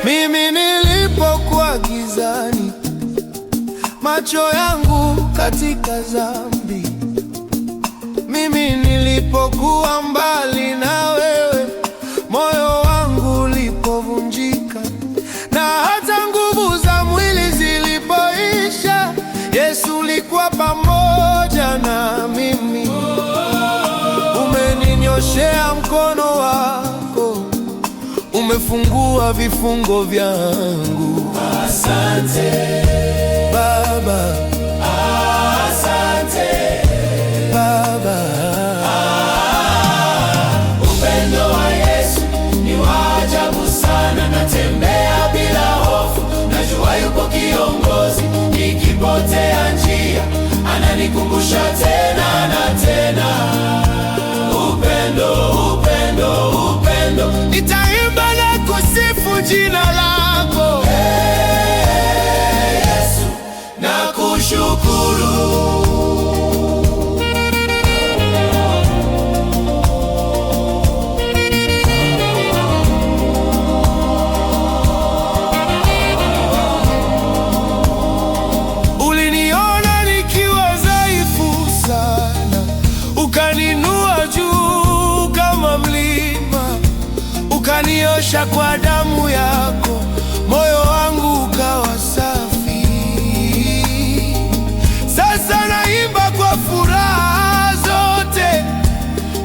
Mimi nilipokuwa gizani, macho yangu katika dhambi, mimi nilipokuwa mbali na wewe, moyo wangu ulipovunjika, na hata nguvu za mwili zilipoisha, Yesu ulikuwa pamoja na mimi. Umeninyoshea mkono wako, umefungua vifungo vyangu. Asante Baba, asante Baba. Upendo wa Yesu ni wa ajabu sana, natembea bila hofu, najua yupo kiongozi. Nikipotea njia, ananikumbusha tena na tena. Upendo, upendo, upendo, nitaimba na kusifu jina lako. Hey, Yesu, nakushukuru. Uliniona nikiwa dhaifu sana, ukaninua juu kama mlima, ukaniosha kwa damu yako, moyo wangu ukawa safi. Sasa naimba kwa furaha zote,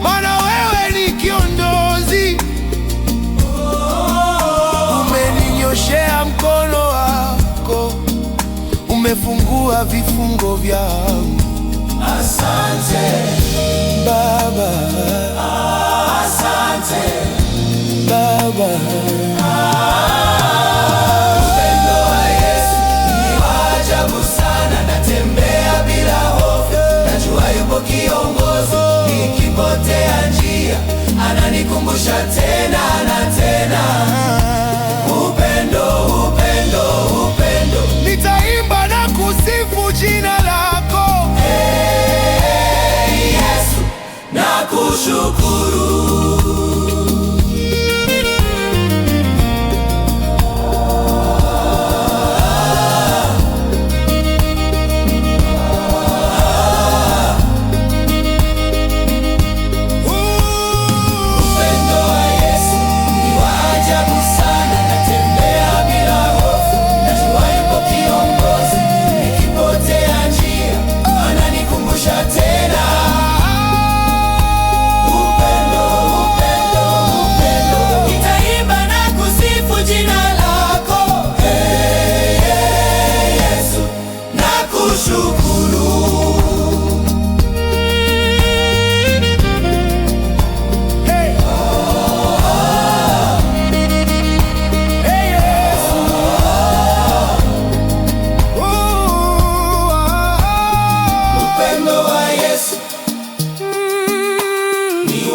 maana wewe ni kiongozi. Umeninyoshea mkono wako, umefungua vifungo vyangu. Asante Baba, asante Baba. Upendo wa Yesu ni wa ajabu sana, natembea bila hofu, najua yupo kiongozi. Nikipotea njia, ananikumbusha tena na tena. Upendo, upendo, upendo, nitaimba na kusifu jina lako. Hey, Yesu, nakushukuru.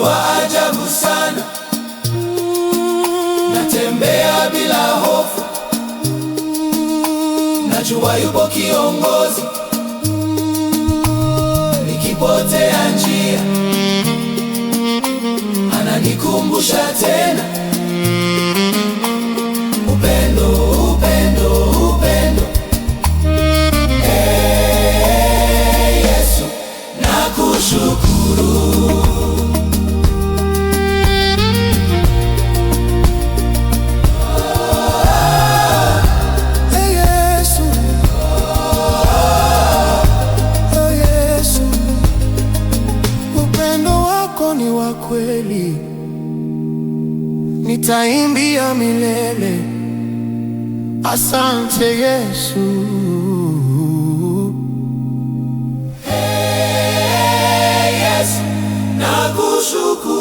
Wa ajabu sana, natembea bila hofu, najua yupo kiongozi. Nikipotea njia, ananikumbusha tena. Upendo, upendo, upendo. Hey, Yesu, nakushukuru. Ni wa kweli, nitaimbia milele. Asante Yesu. Hey, Yesu, nakushukuru.